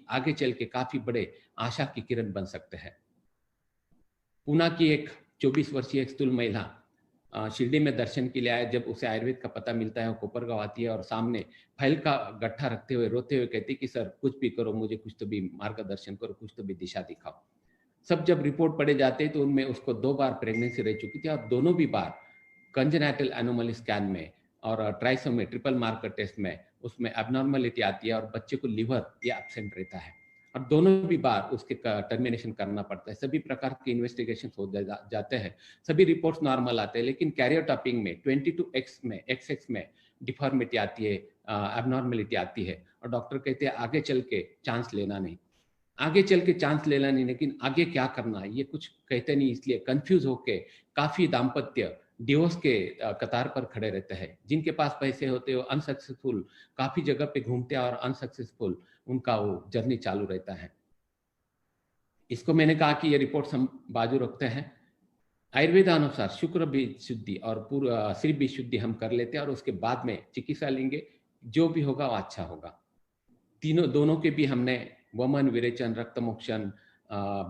आगे चल के काफी बड़े आशा की किरण बन सकते हैं। पूना की एक 24 वर्षीय एक स्थूल महिला शिरडी में दर्शन के लिए आए। जब उसे आयुर्वेद का पता मिलता है, वो कोपरगांव आती है और सामने फाइल का गट्ठा रखते हुए रोते हुए कहती है कि सर कुछ भी करो, मुझे कुछ तो भी मार्गदर्शन करो, कुछ तो भी दिशा दिखाओ। सब जब रिपोर्ट पढ़े जाते तो उनमें उसको 2 बार प्रेगनेंसी रह चुकी थी और दोनों भी बार कंजेनाइटल एनोमली स्कैन में और ट्राइसोमी ट्रिपल मार्कर टेस्ट में उसमें एबनॉर्मलिटी आती है और बच्चे को लिवर या एब्सेंट रहता है और दोनों भी बार उसके टर्मिनेशन करना पड़ता है। सभी प्रकार के इन्वेस्टिगेशन हो जाते हैं, सभी रिपोर्ट्स नॉर्मल आते हैं, लेकिन कैरियोटाइपिंग में 22x में XX में डिफॉर्मिटी आती है, एबनॉर्मलिटी आती है और डॉक्टर कहते हैं आगे चल के चांस लेना नहीं। आगे चल के चांस लेना नहीं, लेकिन आगे क्या करना है ये कुछ कहते नहीं, इसलिए कंफ्यूज होके काफी दाम्पत्य डिवोर्स के कतार पर खड़े रहते हैं। जिनके पास पैसे होते हो अनसक्सेसफुल काफी जगह पे घूमते हैं और अनसक्सेसफुल उनका वो जर्नी चालू रहता है। इसको मैंने कहा कि ये रिपोर्ट्स हम बाजू रखते हैं, आयुर्वेदानुसार शुक्र भी शुद्धि और पूरा सिर भी शुद्धि हम कर लेते हैं और उसके बाद में चिकित्सा लेंगे, जो भी होगा वो अच्छा होगा। तीनों दोनों के भी हमने वमन, विरेचन, रक्तमोक्षण,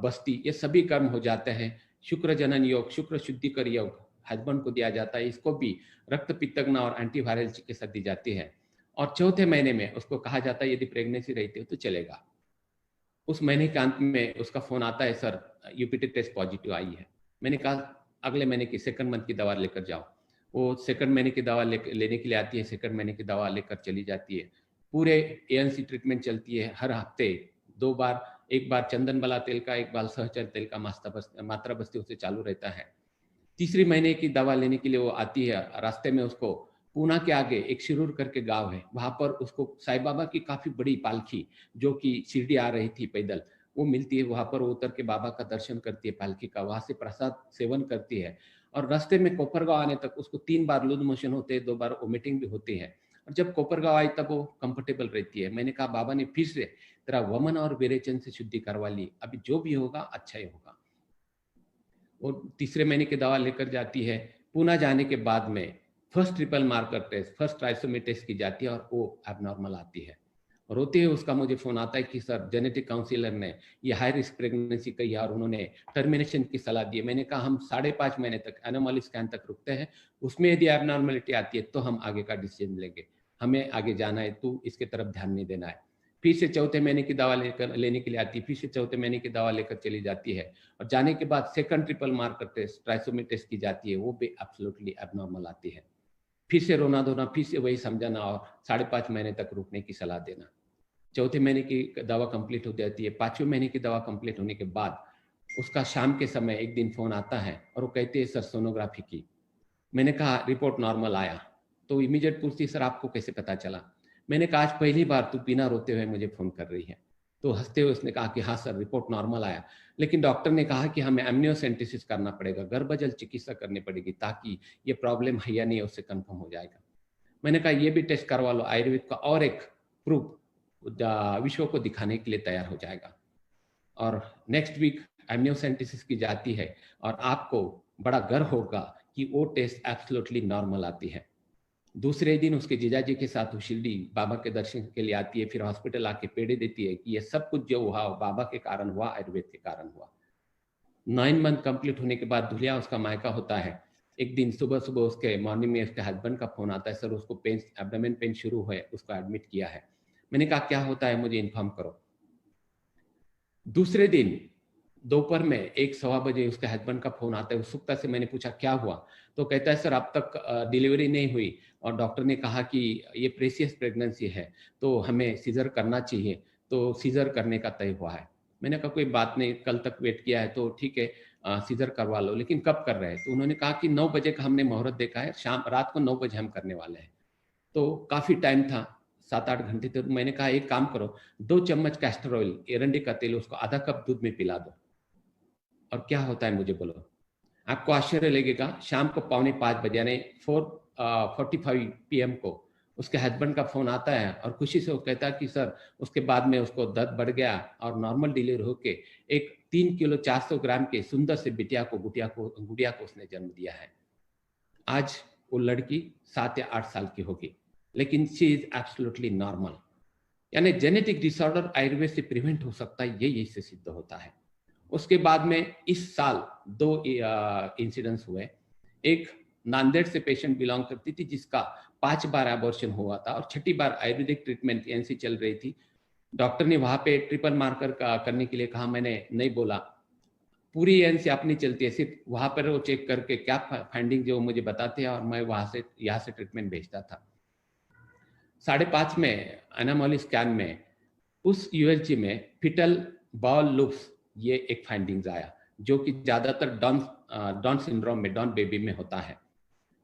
बस्ती, ये सभी कर्म हो जाते हैं। शुक्र जनन योग, शुक्र शुद्धिकर योग हस्बैंड को दिया जाता है, इसको भी रक्त पित्तग्न और एंटीवायरल चिकित्सा दी जाती है। और चौथे महीने में उसको कहा जाता है यदि प्रेगनेंसी रहती है तो चलेगा। उस महीने के अंत में उसका फोन आता है, सर यूपीटी टेस्ट पॉजिटिव आई है। मैंने कहा अगले महीने की सेकंड मंथ की दवा लेकर जाओ। वो सेकंड महीने की दवा लेने के लिए आती है, सेकंड महीने की दवा लेकर चली जाती है। पूरे एएनसी ट्रीटमेंट चलती है, हर हफ्ते 2 बार, एक बार चंदन बला तेल का, एक बार सहचर तेल का मात्रा बस्ती उसे चालू रहता है। तीसरी महीने की दवा लेने के लिए वो आती है, रास्ते में उसको पूना के आगे एक शिरूर करके गांव है, वहां पर उसको साईं बाबा की काफी बड़ी पालकी जो कि शिरडी आ रही थी पैदल, वो मिलती है। वहां पर वो उतर के बाबा का दर्शन करती है पालकी का, वहां से प्रसाद सेवन करती है और रास्ते में कोपरगांव आने तक उसको 3 बार लूज मोशन होते हैं, 2 बार वोमिटिंग भी होती है। और जब कोपरगांव आई तब वो कंफर्टेबल रहती है। मैंने कहा बाबा ने फिर से तेरा वमन और विरेचन से शुद्धि करवा ली, अभी जो भी होगा अच्छा ही होगा। वो तीसरे महीने की दवा लेकर जाती है। पूना जाने के बाद में first triple marker test, first trisomy test की जाती है और वो एबनॉर्मल आती है। और होते ही उसका मुझे फोन आता है कि सर जेनेटिक काउंसिलर ने ये हाई रिस्क प्रेगनेंसी कही है और उन्होंने टर्मिनेशन की सलाह दी है। मैंने कहा हम 5.5 महीने तक एनोमली स्कैन तक रुकते हैं, उसमें यदि एबनॉर्मलिटी आती है तो हम आगे का डिसीजन लेंगे, हमें आगे जाना है, तू इसके तरफ ध्यान नहीं देना है। फिर से चौथे महीने की दवा लेने के लिए आती है, फिर से चौथे महीने की दवा लेकर चली जाती है और जाने के बाद second triple marker test trisomy test की जाती है, वो भी एब्सोल्युटली एबनॉर्मल आती है। फिर से रोना धोना, फिर से वही समझाना और 5.5 महीने तक रुकने की सलाह देना। चौथे महीने की दवा कंप्लीट हो जाती है। 5वें महीने की दवा कंप्लीट होने के बाद उसका शाम के समय एक दिन फोन आता है और वो कहते हैं सर सोनोग्राफी की। मैंने कहा रिपोर्ट नॉर्मल आया। तो इमीडिएट पूछती सर आपको कैसे पता चला। मैंने कहा आज पहली बार तू बिना रोते हुए मुझे फोन कर रही है। तो हंसते हुए उसने कहा कि हाँ सर रिपोर्ट नॉर्मल आया, लेकिन डॉक्टर ने कहा कि हमें एमनियोसेंटेसिस करना पड़ेगा, गर्भजल चिकित्सा करनी पड़ेगी ताकि ये प्रॉब्लम है या नहीं उससे कंफर्म हो जाएगा। मैंने कहा ये भी टेस्ट करवा लो, आयुर्वेद का और एक प्रूफ विश्व को दिखाने के लिए तैयार हो जाएगा। और नेक्स्ट वीक एमनियोसेंटेसिस की जाती है और आपको बड़ा गर्व होगा कि वो टेस्ट एब्सोल्युटली नॉर्मल आती है। दूसरे दिन उसके जीजाजी के साथ वो शिरडी बाबा के दर्शन के लिए आती है, फिर हॉस्पिटल आके पेड़े देती है कि ये सब कुछ जो हुआ बाबा के कारण हुआ, आयुर्वेद के कारण हुआ। 9 मंथ कंप्लीट होने के बाद धुलिया उसका मायका होता है। एक दिन सुबह सुबह उसके मॉर्निंग में उसके हस्बैंड का फोन आता है, सर उसको पेन, एब्डोमेन पेन शुरू हुआ है, उसको एडमिट किया है। मैंने कहा क्या होता है मुझे इन्फॉर्म करो। दूसरे दिन दोपहर में 1-1:15 उसके हस्बैंड का फोन आता है, उत्सुकता से मैंने पूछा क्या हुआ। तो कहता है सर अब तक डिलीवरी नहीं हुई और डॉक्टर ने कहा कि ये प्रेसियस प्रेगनेंसी है तो हमें सीजर करना चाहिए, तो सीजर करने का तय हुआ है। मैंने कहा कोई बात नहीं, कल तक वेट किया है तो ठीक है, सीजर करवा लो, लेकिन कब कर रहे हैं। तो उन्होंने कहा कि 9 बजे का हमने मुहूर्त देखा है, शाम रात को 9 बजे हम करने वाले हैं। तो काफी टाइम था, 7-8 घंटे। तो मैंने कहा एक काम करो, 2 चम्मच कैस्टर ऑयल, एरंडी का तेल, उसको आधा कप दूध में पिला दो और क्या होता है मुझे बोलो। आपको आश्चर्य लगेगा, शाम को 4:45 यानी 4:45 PM को उसके हस्बैंड का फोन आता है और खुशी से वो कहता है कि सर उसके बाद में उसको दर्द बढ़ गया और नॉर्मल डिलीवरी होके एक 3 किलो 400 ग्राम के सुंदर से गुड़िया को उसने जन्म दिया है। आज वो लड़की 7 या 8 साल की होगी, लेकिन शी इज एब्सोल्युटली नॉर्मल। यानी जेनेटिक डिसऑर्डर आयुर्वेद से प्रिवेंट हो सकता है, ये इससे सिद्ध होता है। उसके बाद में इस साल 2 इंसिडेंट्स हुए। एक नांदेड़ से पेशेंट बिलोंग करती थी जिसका 5 बार एबॉर्शन हुआ था और 6ठी बार आयुर्वेदिक ट्रीटमेंट एएनसी चल रही थी। डॉक्टर ने वहाँ पे ट्रिपल मार्कर करने के लिए कहा, मैंने नहीं बोला। पूरी एएनसी अपनी चलती है, सिर्फ वहाँ पर वो चेक करके क्या फाइंडिंग जो मुझे बताते हैं और मैं वहाँ से यहाँ से ट्रीटमेंट भेजता था। 5.5 में एनामोली स्कैन में उस यूएसजी में फिटल बाउल लूप्स ये एक फाइंडिंग्स आया, जो कि ज्यादातर डाउन सिंड्रोम में, डाउन बेबी में होता है।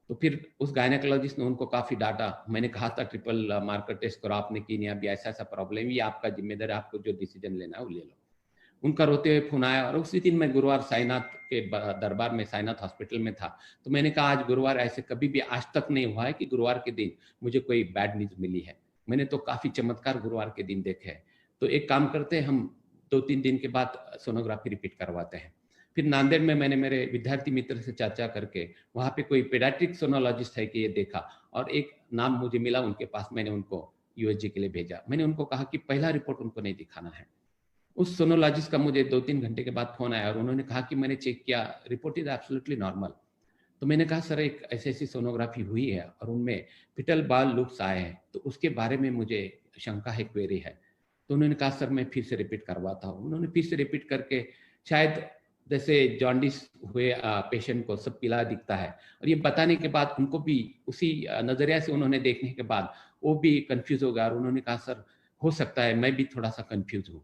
तो फिर उस गायनेकोलॉजिस्ट ने उनको काफी डांटा। मैंने कहा था ट्रिपल मार्कर टेस्ट करो, आपने की नहीं, अभी ऐसा ऐसा प्रॉब्लम, ये आपका जिम्मेदार है, आपको जो डिसीजन लेना है वो ले लो। उनका रोते हुए फोन आया और उसी दिन मैं गुरुवार साईनाथ के दरबार में, साईनाथ हॉस्पिटल में था। तो मैंने कहा आज गुरुवार, ऐसे कभी भी आज तक नहीं हुआ है कि गुरुवार के दिन मुझे कोई बैड न्यूज मिली है। मैंने तो काफी चमत्कार गुरुवार के दिन देखे हैं। तो एक काम करते हैं, हम 2-3 दिन के बाद सोनोग्राफी रिपीट करवाते हैं। फिर नांदेड़ में मैंने मेरे विद्यार्थी मित्र से चर्चा करके वहाँ पे कोई पेडियाट्रिक सोनोलॉजिस्ट है कि ये देखा, और एक नाम मुझे मिला उनके पास। मैंने उनको यूएसजी के लिए भेजा। मैंने उनको कहा कि पहला रिपोर्ट उनको नहीं दिखाना है। उस सोनोलॉजिस्ट का मुझे 2-3 घंटे के बाद फोन आया और उन्होंने कहा कि मैंने चेक किया, रिपोर्ट इज एब्सोल्युटली नॉर्मल। तो मैंने कहा सर एक ऐसी सोनोग्राफी हुई है और उनमें फिटल बाल लूप्स आए हैं, तो उसके बारे में मुझे शंका है, क्वेरी है। तो उन्होंने कहा सर मैं फिर से रिपीट करवाता हूँ। उन्होंने फिर से रिपीट करके, शायद जैसे जॉन्डिस हुए पेशेंट को सब पीला दिखता है, और ये बताने के बाद उनको भी उसी नजरिया से उन्होंने देखने के बाद वो भी कंफ्यूज हो गया और उन्होंने कहा सर हो सकता है मैं भी थोड़ा सा कंफ्यूज हूँ।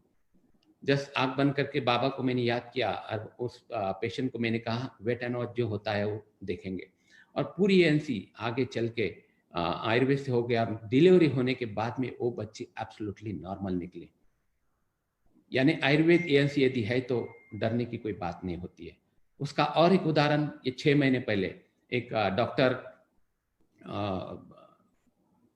जस्ट आंख बंद करके बाबा को मैंने याद किया और उस पेशेंट को मैंने कहा वेट एंड वॉच जो होता है वो देखेंगे। और पूरी एएनसी आगे चल के आयुर्वेद से हो गया। डिलीवरी होने के बाद में वो बच्चे एब्सोल्युटली नॉर्मल निकले। यानी आयुर्वेद एएनसी यदि है तो डरने की कोई बात नहीं होती है। उसका और एक उदाहरण, ये 6 महीने पहले एक डॉक्टर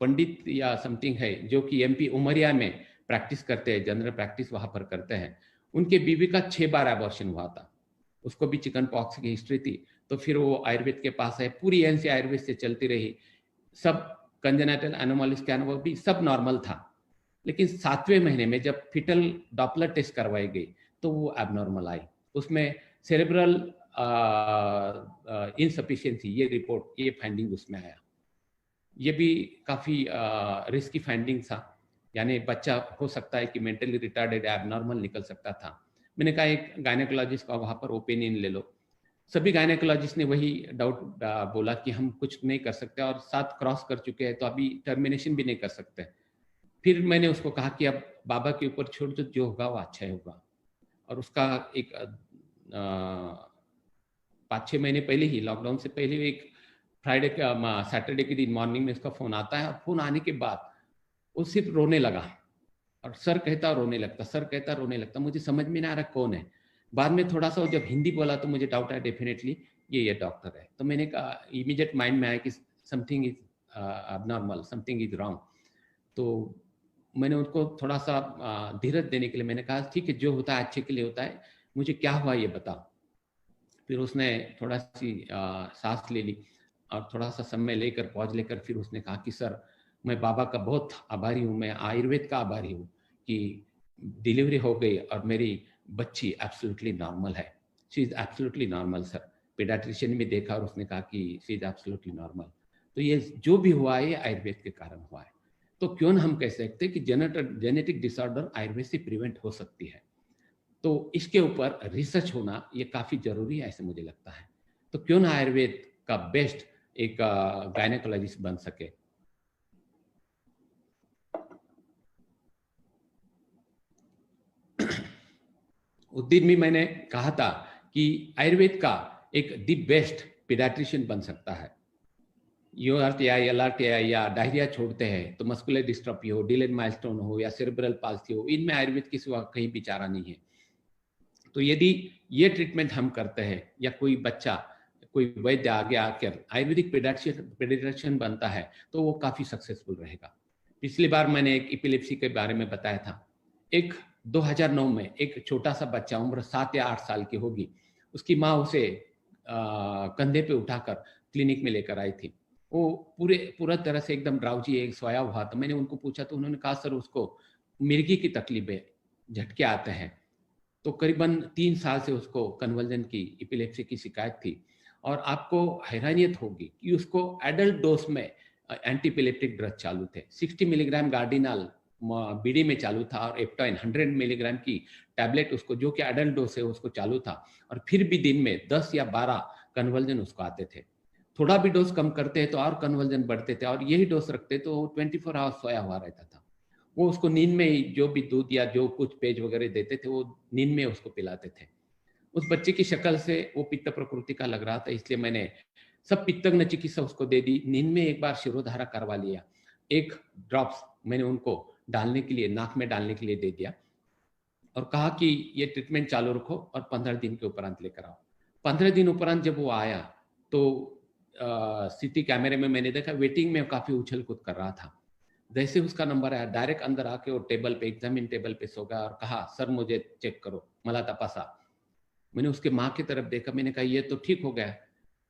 पंडित या समथिंग है जो कि एमपी उमरिया में प्रैक्टिस करते हैं, जनरल प्रैक्टिस वहां पर करते हैं। उनके बीवी का 6 बार एबॉर्शन हुआ था, उसको भी चिकन पॉक्स की हिस्ट्री थी। तो फिर वो आयुर्वेद के पास है, पूरी एएनसी आयुर्वेद से चलती रही, सब कंजेनिटल एनोमली स्कैन वो भी सब नॉर्मल था। लेकिन 7वें महीने में जब फिटल डॉपलर टेस्ट करवाई गई तो वो एबनॉर्मल आई, उसमें सेरेब्रल इनसफिशिएंसी, ये रिपोर्ट, ये फाइंडिंग उसमें आया। ये भी काफ़ी रिस्की फाइंडिंग था। यानी बच्चा हो सकता है कि मेंटली रिटार्डेड, एबनॉर्मल निकल सकता था। मैंने कहा एक गायनेकोलॉजिस्ट का वहाँ पर ओपिनियन ले लो। सभी गायनेकोलॉजिस्ट ने वही डाउट बोला कि हम कुछ नहीं कर सकते और 7 क्रॉस कर चुके हैं तो अभी टर्मिनेशन भी नहीं कर सकते। फिर मैंने उसको कहा कि अब बाबा के ऊपर छोड़ दो, जो होगा वो अच्छा ही होगा। और उसका एक 5-6 महीने पहले ही, लॉकडाउन से पहले, एक फ्राइडे का सैटरडे के दिन मॉर्निंग में उसका फोन आता है और फोन आने के बाद वो सिर्फ रोने लगा और सर कहता रोने लगता, सर कहता रोने लगता। मुझे समझ में नहीं आ रहा कौन है। बाद में थोड़ा सा जब हिंदी बोला तो मुझे डाउट आया, डेफिनेटली ये डॉक्टर है। तो मैंने कहा, इमीडिएट माइंड में आया कि something is abnormal, something is wrong. तो मैंने उनको थोड़ा सा धीरज देने के लिए मैंने कहा ठीक है, जो होता है अच्छे के लिए होता है, मुझे क्या हुआ ये बताओ। फिर उसने थोड़ा सी सांस ले ली और थोड़ा सा समय लेकर, पॉज लेकर फिर उसने कहा कि सर मैं बाबा का बहुत आभारी हूँ, मैं आयुर्वेद का आभारी हूँ कि डिलीवरी हो गई और मेरी बच्ची एब्सोल्युटली नॉर्मल है। She is absolutely normal sir. Paediatrician भी देखा और उसने कहा कि शी इज एब्सोल्युटली नॉर्मल। तो ये जो भी हुआ है ये आयुर्वेद के कारण हुआ है। तो क्यों न हम कह सकते हैं कि जेनेटिक डिसऑर्डर आयुर्वेद से प्रिवेंट हो सकती है। तो इसके ऊपर रिसर्च होना ये काफी जरूरी है, ऐसे मुझे लगता है। तो क्यों ना आयुर्वेद का बेस्ट एक गायनेकोलॉजिस्ट बन सके। उस दिन भी मैंने कहा था कि आयुर्वेद का एक दी बेस्ट पीडियाट्रिशियन बन सकता है। यूआरटीआई, एलआरटीआई या डायरिया छोड़ते हैं तो मस्कुलर डिस्ट्रॉफी हो, डिलेड माइलस्टोन हो या सेरेब्रल पाल्सी हो, इनमें आयुर्वेद की सिवा कहीं भी चारा नहीं है। तो यदि ये ट्रीटमेंट हम करते हैं या कोई बच्चा, कोई वैद्य आगे आकर आयुर्वेदिक पेडियाट्रिशियन बनता है तो वो काफी सक्सेसफुल रहेगा। पिछली बार मैंने एक इपिलेप्सी के बारे में बताया था। एक 2009 में एक छोटा सा बच्चा, उम्र 7 या 8 साल की होगी, उसकी माँ उसे कंधे पे उठाकर क्लिनिक में लेकर आई थी। वो पूरा तरह से एकदम ड्राउजी, एक सोया हुआ था। मैंने उनको पूछा तो उन्होंने कहा सर उसको मिर्गी की तकलीफें, झटके आते हैं। तो करीबन 3 साल से उसको कन्वर्जन की, एपिलेप्सी की शिकायत थी और आपको हैरानियत होगी कि उसको एडल्ट डोज़ में एंटीएपिलेप्टिक ड्रग चालू थे। 60 मिलीग्राम गार्डिनल बीडी में चालू था और एप्टाइन 100 मिलीग्राम की टैबलेट उसको, जो कि एडल्ट डोज़ है, उसको चालू था और फिर भी दिन में 10 या 12 कन्वर्जन उसको आते थे। थोड़ा भी डोज़ कम करते तो और कन्वर्जन बढ़ते थे और यही डोज़ रखते तो 24 आवर्स सोया हुआ रहता था। वो उसको नींद में ही जो भी दूध या जो कुछ पेज वगैरह देते थे, वो नींद में उसको पिलाते थे। उस बच्चे की शक्ल से वो पित्त प्रकृति का लग रहा था, इसलिए मैंने सब पित्तज्ञ चिकित्सा उसको दे दी। नींद में एक बार शिरोधारा करवा लिया। 1 ड्रॉप्स मैंने उनको डालने के लिए, नाक में डालने के लिए दे दिया और कहा कि ये ट्रीटमेंट चालू रखो और 15 दिन के उपरांत लेकर आओ। 15 दिन उपरांत जब वो आया तो सीटी कैमरे में मैंने देखा वेटिंग में काफ़ी उछल-कूद कर रहा था। जैसे उसका नंबर आया, डायरेक्ट अंदर आके वो टेबल पे, एग्जामिन टेबल पे सो गया और कहा, "सर मुझे चेक करो, मला तपासा।" मैंने उसके माँ की तरफ देखा, मैंने कहा ये तो ठीक हो गया।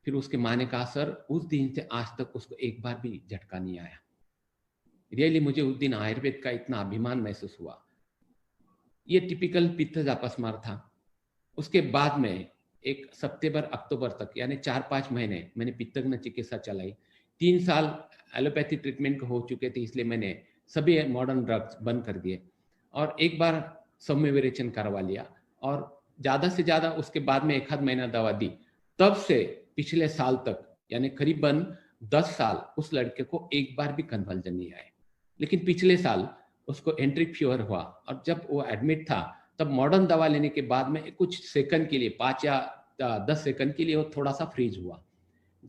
फिर उसकी माँ ने कहा, "सर उस दिन से आज तक उसको एक बार भी झटका नहीं आया।" रियली मुझे उस दिन आयुर्वेद का इतना अभिमान महसूस हुआ। ये टिपिकल पित्त अपस्मार था। उसके बाद में एक सितंबर अक्टूबर तक यानी 4-5 महीने मैंने पित्तज्ञ चिकित्सा चलाई। 3 साल एलोपैथी ट्रीटमेंट हो चुके थे, इसलिए मैंने सभी मॉडर्न ड्रग्स बंद कर दिए और एक बार सौम्य विरेचन करवा लिया और ज़्यादा से ज़्यादा उसके बाद में 1 आध महीना दवा दी। तब से पिछले साल तक यानी करीबन 10 साल उस लड़के को एक बार भी कन्वल्जन नहीं आए। लेकिन पिछले साल उसको एंट्रिक फीवर हुआ और जब वो एडमिट था तब मॉडर्न दवा लेने के बाद में कुछ सेकंड के लिए 5 या 10 सेकंड के लिए वो थोड़ा-सा फ्रीज हुआ।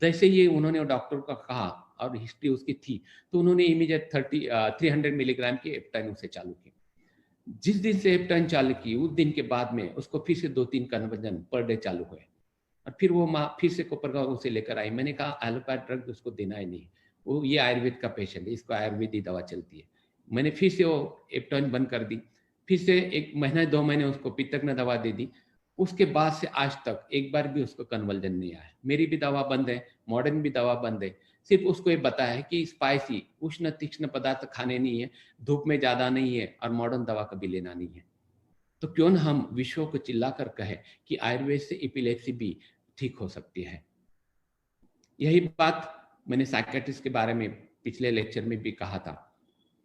जैसे ही उन्होंने डॉक्टर को कहा और हिस्ट्री उसकी थी, तो उन्होंने इमीडिएट 300 मिलीग्राम की एप्टाइन उसे चालू की। जिस दिन से एप्टाइन चालू की, उस दिन के बाद में उसको फिर से 2-3 कन्वर्जन पर डे चालू हुए और फिर वो माँ फिर से कोपरगांव उसे लेकर आई। मैंने कहा एलोपैथ ड्रग उसको देना ही नहीं। वो ये आयुर्वेद का पेशेंट है, इसको आयुर्वेदिक दवा चलती है। मैंने फिर से वो एप्टाइन बंद कर दी। फिर से 1 महीना 2 महीने उसको पित्तज्ञ दवा दे दी। उसके बाद से आज तक एक बार भी उसको कन्वर्जन नहीं आया। मेरी भी दवा बंद है, मॉडर्न भी दवा बंद है। सिर्फ उसको ये बताया है कि स्पाइसी, उष्ण तीक्ष्ण पदार्थ खाने नहीं है, धूप में ज़्यादा नहीं है और मॉडर्न दवा कभी लेना नहीं है। तो क्यों न हम विश्व को चिल्लाकर कहें कि आयुर्वेद से एपिलेप्सी भी ठीक हो सकती है। यही बात मैंने साइकियाट्रिस्ट के बारे में पिछले लेक्चर में भी कहा था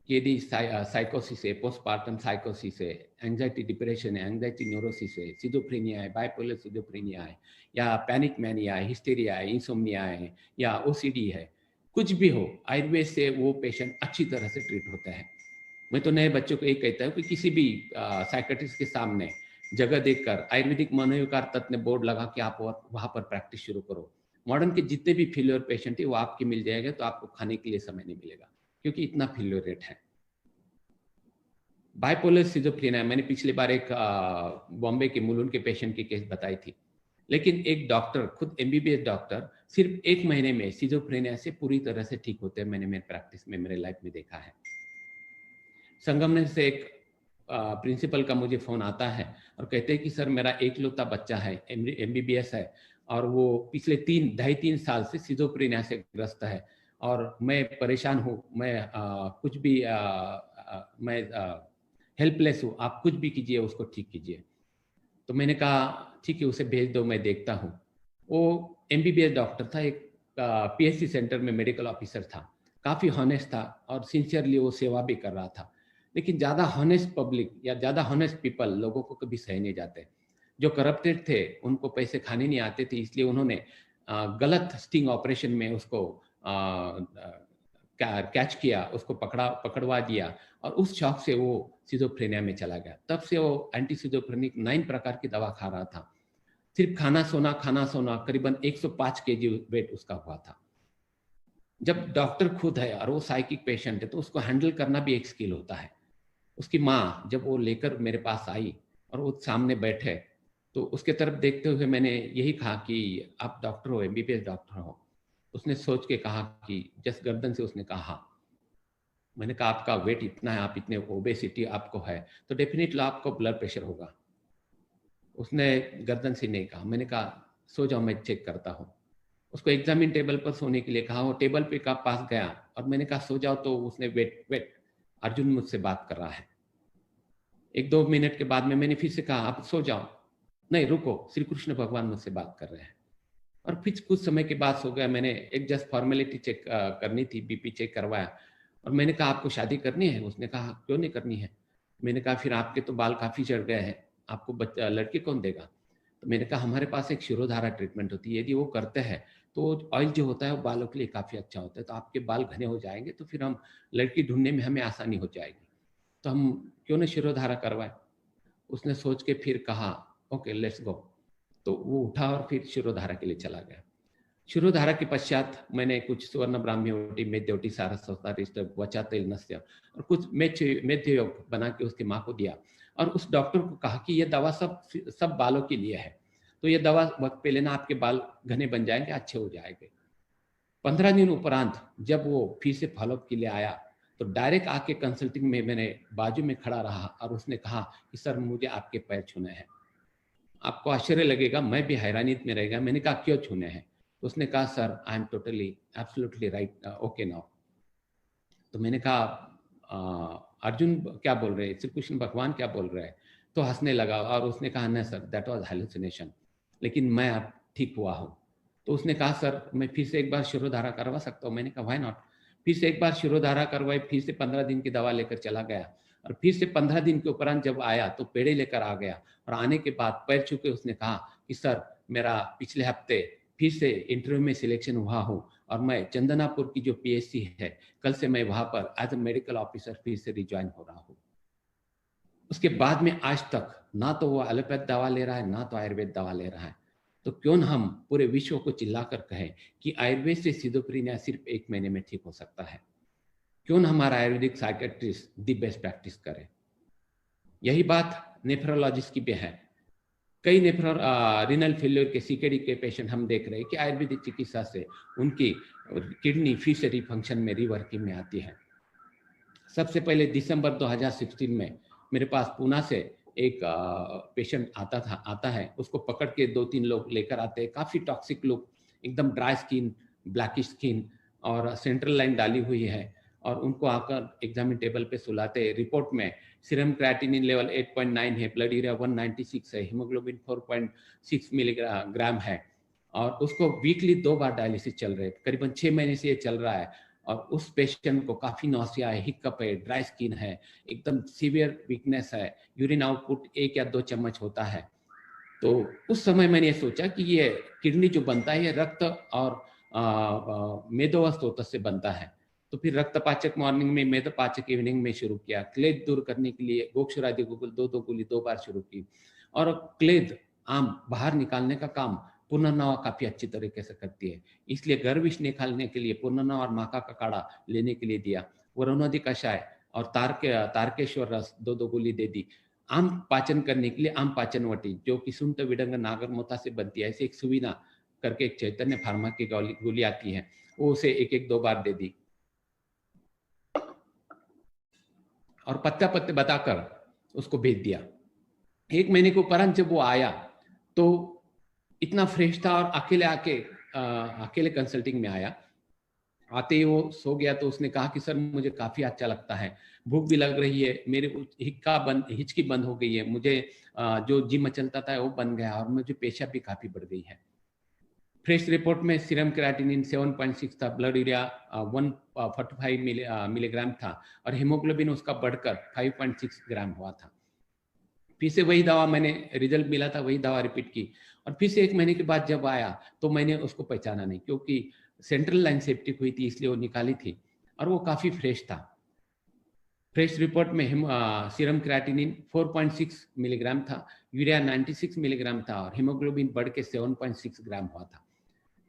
कि यदि साइकोसिस है, पोस्टपार्टम साइकोसिस है, एंजाइटी डिप्रेशन है, एंजाइटी न्यूरोसिस है, सिजोफ्रेनिया है, बाइपोलर सिजोफ्रेनिया है या पैनिक मैनिया है, हिस्टेरिया है, इंसोम्निया है या ओसीडी है, कुछ भी हो, आयुर्वेद से वो पेशेंट अच्छी तरह से ट्रीट होता है। मैं तो नए बच्चों को यही कहता हूँ कि किसी भी साइकियाट्रिस्ट के सामने जगह देखकर आयुर्वेदिक मनोविकार तत्व बोर्ड लगा के आप वहाँ पर प्रैक्टिस शुरू करो। मॉडर्न के जितने भी फेल्योर पेशेंट है वो आपके मिल जाएगा, तो आपको खाने के लिए समय नहीं मिलेगा क्योंकि इतना फेल्योर रेट है। बाइपोलर सिजोफ्रेनिया मैंने पिछली बार एक बॉम्बे के मुलुंड के पेशेंट की केस बताई थी, लेकिन एक डॉक्टर, खुद एमबीबीएस डॉक्टर, सिर्फ 1 महीने में सिजोफ्रेनिया से पूरी तरह से ठीक होते हैं। मैंने मेरे प्रैक्टिस में, मेरे लाइफ में देखा है। संगमनेर से एक प्रिंसिपल का मुझे फ़ोन आता है और कहते हैं कि सर मेरा एकलौता बच्चा है, एमबीबीएस है और वो पिछले 3 साल से सिजोफ्रेनिया से ग्रस्त है और मैं परेशान हूँ, मैं कुछ भी मैं हेल्पलेस हूँ, आप कुछ भी कीजिए, उसको ठीक कीजिए। तो मैंने कहा ठीक है, उसे भेज दो, मैं देखता हूँ। वो एमबीबीएस डॉक्टर था, एक पीएचसी सेंटर में मेडिकल ऑफिसर था, काफ़ी हॉनेस्ट था और सिंसियरली वो सेवा भी कर रहा था। लेकिन ज़्यादा हॉनेस्ट पब्लिक या ज़्यादा हॉनेस्ट पीपल लोगों को कभी सह नहीं जाते। जो करप्टेड थे उनको पैसे खाने नहीं आते थे, इसलिए उन्होंने गलत स्टिंग ऑपरेशन में उसको कैच किया, उसको पकड़वा दिया और उस शौक से वो सिजोफ्रेनिया में चला गया। तब से वो एंटी सिजोफ्रेनिक 9 प्रकार की दवा खा रहा था। सिर्फ खाना सोना करीबन 105 केजी वेट उसका हुआ था। जब डॉक्टर खुद है और वो साइकिक पेशेंट है तो उसको हैंडल करना भी एक स्किल होता है। उसकी माँ जब वो लेकर मेरे पास आई और वो सामने बैठे, तो उसके तरफ देखते हुए मैंने यही कहा कि आप डॉक्टर हो, एमबीबीएस डॉक्टर हो। उसने सोच के कहा कि जस्ट गर्दन से उसने कहा हाँ। मैंने कहा आपका वेट इतना है, आप इतने ओबेसिटी आपको है, तो डेफिनेटली आपको ब्लड प्रेशर होगा। उसने गर्दन से नहीं कहा। मैंने कहा सो जाओ, मैं चेक करता हूँ। उसको एग्जामिन टेबल पर सोने के लिए कहा, वो टेबल पे का पास गया और मैंने कहा सो जाओ, तो उसने वेट वेट अर्जुन मुझसे बात कर रहा है। 1-2 मिनट के बाद में मैंने फिर से कहा, आप सो जाओ। नहीं रुको, श्री कृष्ण भगवान मुझसे बात कर रहे हैं। और फिर कुछ समय के बाद सो गया। मैंने एक जस्ट फॉर्मेलिटी चेक करनी थी, बीपी चेक करवाया और मैंने कहा आपको शादी करनी है? उसने कहा क्यों नहीं करनी है? मैंने कहा फिर आपके तो बाल काफ़ी झड़ गए हैं, आपको लड़की कौन देगा? तो मैंने कहा हमारे पास एक शिरोधारा ट्रीटमेंट होती है, यदि वो करते हैं तो ऑयल जो होता है वो बालों के लिए काफ़ी अच्छा होता है, तो आपके बाल घने हो जाएंगे, तो फिर हम लड़की ढूंढने में हमें आसानी हो जाएगी, तो हम क्यों ना शिरोधारा करवाएं। उसने सोच के फिर कहा ओके लेट्स गो। तो वो उठा और फिर शिरोधारा के लिए चला गया। शिरोधारा के पश्चात मैंने कुछ स्वर्ण ब्राह्म्योटी मेद्योटी सारस्वता वचा तेल नस्य और कुछ मेथ्य योग बना के उसकी माँ को दिया और उस डॉक्टर को कहा कि ये दवा सब बालों के लिए है, तो ये दवा वक्त पे लेना, आपके बाल घने बन जाएंगे, अच्छे हो जाएंगे। 15 दिन उपरांत जब वो फिर से फॉलोअप के लिए आया तो डायरेक्ट आके कंसल्टिंग में मैंने बाजू में खड़ा रहा और उसने कहा कि सर मुझे आपके पैर छूने हैं। आपको आश्चर्य लगेगा, मैं भी हैरानी में रह गया। मैंने कहा क्यों छूने हैं? उसने कहा sir I am totally absolutely right, okay now. तो मैंने कहा अर्जुन क्या बोल रहे हैं, श्री कृष्ण भगवान क्या बोल रहे हैं? तो हंसने लगा और उसने कहा नहीं सर दैट वाज हेलुसिनेशन, लेकिन मैं अब ठीक हुआ हूँ। तो उसने कहा सर मैं फिर से एक बार शिरोधारा करवा सकता हूँ? मैंने कहा व्हाई नॉट। फिर से एक बार शिरोधारा करवाई, फिर से 15 दिन की दवा लेकर चला गया और फिर से 15 दिन के उपरांत जब आया तो पेड़े लेकर आ गया और आने के बाद पैर छू के उसने कहा कि सर मेरा पिछले हफ्ते फिर से इंटरव्यू में सिलेक्शन हुआ हूँ और मैं चंदनापुर की जो पीएचसी है, कल से मैं वहां पर एज ए मेडिकल ऑफिसर फिर से रिज्वाइन हो रहा हूँ। उसके बाद में आज तक ना तो वो एलोपैथ दवा ले रहा है, ना तो आयुर्वेद दवा ले रहा है। तो क्यों न हम पूरे विश्व को चिल्लाकर कहें कि आयुर्वेद से सिजोफ्रेनिया सिर्फ 1 महीने में ठीक हो सकता है। क्यों न हमारा Ayurvedic psychiatrist the best practice करे। यही बात नेफ्रोलॉजिस्ट की भी है। कई रीनल फेल्योर के सीकेडी के पेशेंट हम देख रहे हैं कि आयुर्वेदिक चिकित्सा से उनकी किडनी फिर से रिफंक्शन में, रिवर्किंग में आती है। सबसे पहले दिसंबर 2016 में मेरे पास पूना से एक पेशेंट आता है, उसको पकड़ के 2-3 लोग लेकर आते हैं, काफ़ी टॉक्सिक लोग, एकदम ड्राई स्किन, ब्लैकिश स्किन और सेंट्रल लाइन डाली हुई है और उनको आकर एग्जामिन टेबल पे सुलाते हैं। रिपोर्ट में सीरम क्रिएटिनिन लेवल 8.9 है, ब्लड यूरिया 196 है, हीमोग्लोबिन 4.6 मिलीग्राम है और उसको वीकली 2 बार डायलिसिस चल रहे हैं। करीबन 6 महीने से ये चल रहा है और उस पेशेंट को काफ़ी नौसिया है, हिक्कप है, ड्राई स्किन है, एकदम सीवियर वीकनेस है, यूरिन आउटपुट 1 या 2 चम्मच होता है। तो उस समय मैंने ये सोचा कि ये किडनी जो बनता है ये रक्त और मेदोवस्तोत से बनता है। तो फिर रक्तपाचक मॉर्निंग में, मेदोपाचक इवनिंग में शुरू किया। क्लेद दूर करने के लिए गोक्षरादि गोकुल 2-2 गोली 2 बार शुरू की और क्लेद आम बाहर निकालने का काम पुनर्नवा काफी अच्छी तरीके से करती है। इसलिए गर्विष निकालने के लिए पुनर्नवा और माका का काढ़ा लेने के लिए दिया। वरुणादि कषाय और तारकेश्वर रस 2-2 गोली दे दी। आम पाचन करने के लिए आम पाचनवटी जो कि सुंठ विडंग नागरमोता से बनती है, ऐसे एक सुविना करके एक चैतन्य फार्मा की गोली आती है, वो उसे 1-1 2 बार दे दी और पत्ते पत्ते बताकर उसको भेज दिया। 1 महीने के उपरांत जब वो आया तो इतना फ्रेश था और अकेले कंसल्टिंग में आया। आते ही वो सो गया तो उसने कहा कि सर मुझे काफ़ी अच्छा लगता है, भूख भी लग रही है, मेरे हिचकी बंद हो गई है, मुझे जो जी मचलता था वो बन गया और मुझे पेशाब भी काफ़ी बढ़ गई है। फ्रेश रिपोर्ट में सीरम क्रिएटिनिन 7.6 था, ब्लड यूरिया 145 मिलीग्राम था और हीमोग्लोबिन उसका बढ़कर 5.6 ग्राम हुआ था। फिर से वही दवा, मैंने रिजल्ट मिला था वही दवा रिपीट की और फिर से 1 महीने के बाद जब आया तो मैंने उसको पहचाना नहीं, क्योंकि सेंट्रल लाइन सेप्टिक हुई थी इसलिए वो निकाली थी और वो काफ़ी फ्रेश था। फ्रेश रिपोर्ट में सीरम क्रिएटिनिन 4.6 मिलीग्राम था, यूरिया 96 मिलीग्राम था और हीमोग्लोबिन बढ़ के 7.6 ग्राम हुआ था।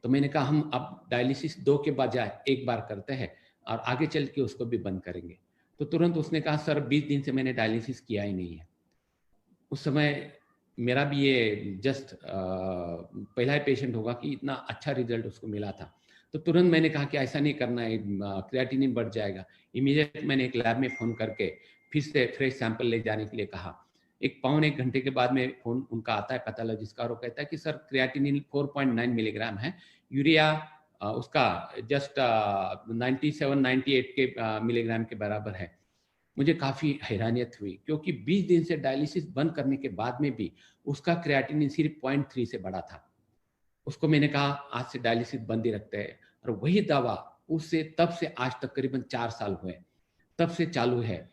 तो मैंने कहा हम अब डायलिसिस 2 के बजाय 1 बार करते हैं और आगे चल के उसको भी बंद करेंगे। तो तुरंत उसने कहा सर 20 दिन से मैंने डायलिसिस किया ही नहीं है। उस समय मेरा भी ये जस्ट पहला ही पेशेंट होगा कि इतना अच्छा रिजल्ट उसको मिला था। तो तुरंत मैंने कहा कि ऐसा नहीं करना है, क्रिएटिनिन बढ़ जाएगा। इमीडिएट मैंने एक लैब में फ़ोन करके फिर से फ्रेश सैंपल ले जाने के लिए कहा। एक पौने 1 घंटे के बाद में फ़ोन उनका आता है पैथोलॉजिस्ट का और वो कहता है कि सर क्रिएटिनिन 4.9 मिलीग्राम है, यूरिया उसका जस्ट 97-98 के मिलीग्राम के बराबर है। मुझे काफ़ी हैरानियत हुई, क्योंकि 20 दिन से डायलिसिस बंद करने के बाद में भी उसका क्रिएटिनिन सिर्फ 0.3 से बढ़ा था। उसको मैंने कहा आज से डायलिसिस बंद ही रखते हैं, और वही दवा उससे तब से आज तक करीबन 4 साल हुए, तब से चालू है।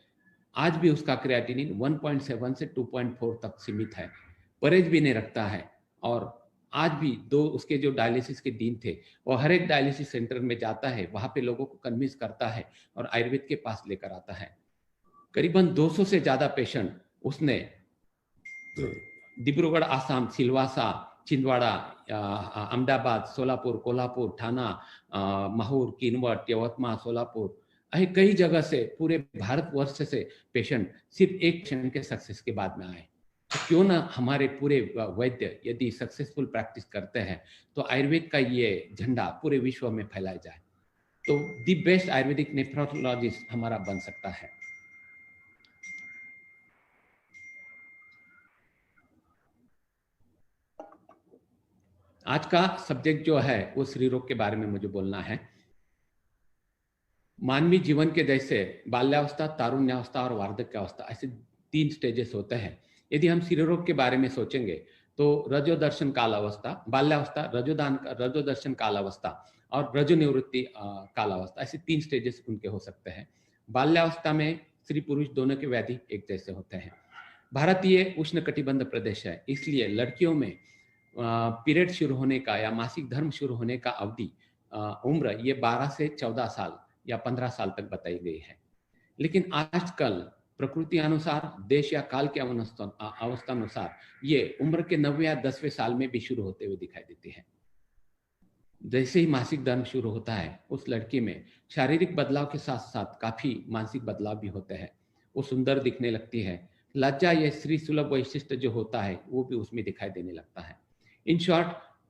आज भी उसका क्रिएटिनिन 1.7 से 2.4 तक सीमित है, परहेज भी नहीं रखता है। और आज भी दो उसके जो डायलिसिस के दिन थे, वो हर एक डायलिसिस सेंटर में जाता है, वहाँ पे लोगों को कन्विंस करता है और आयुर्वेद के पास लेकर आता है। करीबन 200 से ज़्यादा पेशेंट उसने डिब्रूगढ़, आसाम, सिलवासा, छिंदवाड़ा, अहमदाबाद, सोलापुर, कोल्हापुर, ठाणा, महूर, किनवट, यवतमाळ, सोलापुर, ऐसे कई जगह से पूरे भारतवर्ष से पेशेंट सिर्फ एक पेशेंट के सक्सेस के बाद में आए। तो क्यों ना हमारे पूरे वैद्य यदि सक्सेसफुल प्रैक्टिस करते हैं तो आयुर्वेद का ये झंडा पूरे विश्व में फैलाया जाए, तो दी बेस्ट आयुर्वेदिक नेफ्रोलॉजिस्ट हमारा बन सकता है। आज का सब्जेक्ट जो है वो श्री रोग के बारे में मुझे बोलना है। मानवीय जीवन के जैसे बाल्यावस्था, तारुण्यावस्था और वार्धक्यावस्था, ऐसे 3 स्टेजेस होते हैं। यदि हम श्री रोग के बारे में सोचेंगे तो रजोदर्शन कालावस्था, बाल्यावस्था, रजोदर्शन कालावस्था और रजोनिवृत्ति कालावस्था, ऐसे 3 स्टेजेस उनके हो सकते हैं। बाल्यावस्था में स्त्री पुरुष दोनों के व्याधि एक जैसे होते हैं। भारतीय उष्णकटिबंध प्रदेश है, इसलिए लड़कियों में पीरियड शुरू होने का या मासिक धर्म शुरू होने का अवधि, उम्र, ये 12 से 14 साल या 15 साल तक बताई गई है। लेकिन आजकल प्रकृति अनुसार, देश या काल के अवस्था अनुसार ये उम्र के 9वें या 10वें साल में भी शुरू होते हुए दिखाई देती है। जैसे ही मासिक धर्म शुरू होता है, उस लड़की में शारीरिक बदलाव के साथ साथ काफी मानसिक बदलाव भी होते हैं। वो सुंदर दिखने लगती है, लज्जा या स्त्री सुलभ वैशिष्ट्य जो होता है वो भी उसमें दिखाई देने लगता है। इन शॉर्ट,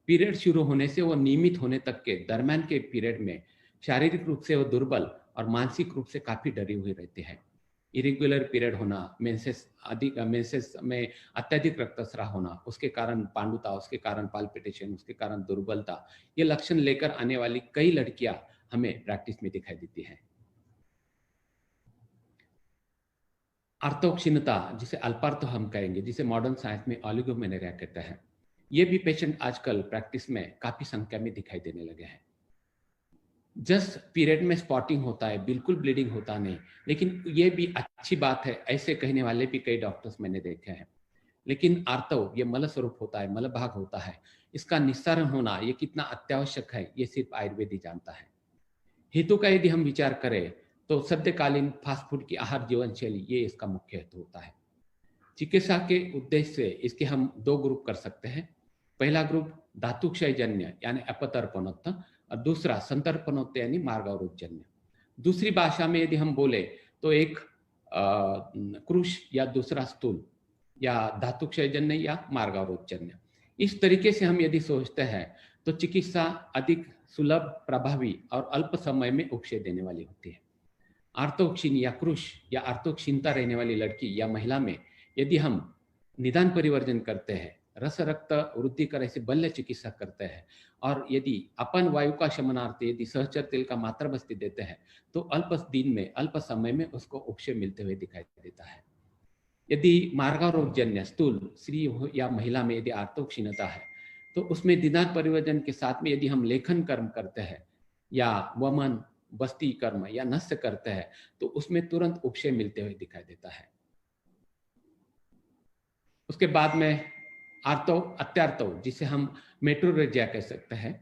पीरियड शुरू होने से वो नियमित होने तक के दरम्यान के पीरियड में शारीरिक रूप से वो दुर्बल और मानसिक रूप से काफी डरी हुई रहती है। इरेगुलर पीरियड होना, मेंसेस में अत्यधिक रक्तस्राव होना, उसके कारण पांडुता, उसके कारण पाल्पिटेशन, उसके कारण दुर्बलता, ये लक्षण लेकर आने वाली कई लड़कियां हमें प्रैक्टिस में दिखाई देती हैं। आर्तोक्षीणता, जिसे अल्पार्थ हम कहेंगे, जिसे मॉडर्न साइंस में ऑलिगोमेनोरिया कहते हैं, ये भी पेशेंट आजकल प्रैक्टिस में काफी संख्या में दिखाई देने लगे हैं। जस्ट पीरियड में स्पॉटिंग होता है, बिल्कुल ब्लीडिंग होता नहीं, लेकिन ये भी अच्छी बात है, ऐसे कहने वाले भी कई डॉक्टर्स मैंने देखे हैं। लेकिन आर्तव, ये मल स्वरूप होता है, मल भाग होता है, इसका निस्तारण होना ये कितना अत्यावश्यक है, ये सिर्फ आयुर्वेद ही जानता है। हेतु का यदि हम विचार करें तो सद्यकालीन फास्ट फूड की आहार जीवन शैली, ये इसका मुख्य हेतु होता है। चिकित्सा के उद्देश्य से इसके हम 2 ग्रुप कर सकते हैं। पहला ग्रुप धातुक्षयजन्य यानी अपतर्पणोक्त, और दूसरा संतर्पणोक्त यानी मार्गावरोधजन्य। दूसरी भाषा में यदि हम बोले तो एक कृश या दूसरा स्थूल, या धातुक्षयजन्य या मार्गावरोधजन्य। इस तरीके से हम यदि सोचते हैं तो चिकित्सा अधिक सुलभ, प्रभावी और अल्प समय में उपशय देने वाली होती है। आर्तोक्षीण या कृश या आर्तोक्षीणता रहने वाली लड़की या महिला में यदि हम निदान परिवर्जन करते हैं, रस रक्त वृद्धि कर ऐसे बल्य चिकित्सा करते हैं, और यदि अपन वायु का शमनार्थ यदि सहचर तेल का मात्रा बस्ती देते हैं, तो अल्प दिन में, अल्प समय में उसको उपशय मिलते हुए दिखाई देता है। यदि मार्गावरोधजन्य स्थूल स्त्री या महिला में यदि आर्तोक्षीणता है, तो उसमें निदान परिवर्जन के साथ में यदि हम लेखन कर्म करते हैं या वमन, बस्ती कर्म या नस्य करते हैं, तो उसमें तुरंत उपशय मिलते हुए दिखाई देता है। उसके बाद में आर्तव, अत्यार्तव, जिसे हम मेट्रोरेजिया कह सकते हैं।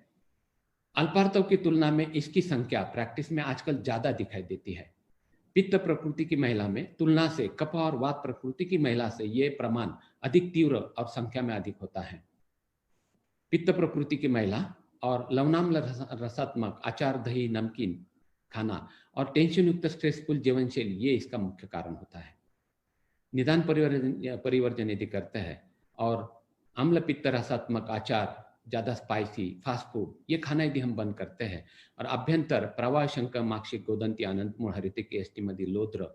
अल्पार्तव की तुलना में इसकी संख्या प्रैक्टिस में आजकल ज्यादा दिखाई देती है। पित्त प्रकृति की महिला में तुलना से कफ और वात प्रकृति की महिला से ये प्रमाण अधिक तीव्र और संख्या में अधिक होता है। पित्त प्रकृति की महिला और लवणाम्ल रसात्मक आचार, दही, नमकीन खाना और टेंशन युक्त स्ट्रेसफुल जीवन शैली, ये इसका मुख्य कारण होता है। निदान परिवर्जन यदि करते हैं और अम्ल पित्त रसात्मक आचार, ज़्यादा स्पाइसी फास्ट फूड, ये खाना यदि हम बंद करते हैं और अभ्यंतर प्रवाह, शंकर, माक्षिक, गोदंती, आनंद मूळ, हरितिक, एष्टी मधी, लोद्र,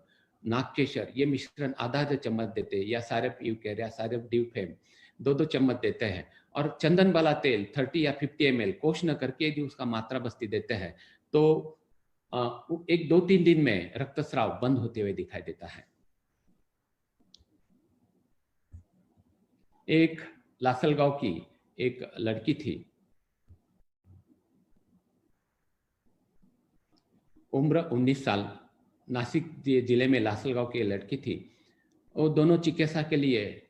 नागकेशर, ये मिश्रण आधा चम्मच देते हैं, या सारप यूकेर या सारप ड्यूफेम 2-2 चम्मच देते हैं, और चंदन वाला तेल 30 या 50 ml कोश न करके यदि उसका मात्रा बस्ती देते हैं, तो एक 2-3 दिन में रक्तस्राव बंद होते हुए दिखाई देता है। एक लासलगांव की एक लड़की थी, उम्र 19 साल, नासिक जिले में लासलगांव की लड़की थी। वो दोनों चिकित्सा के लिए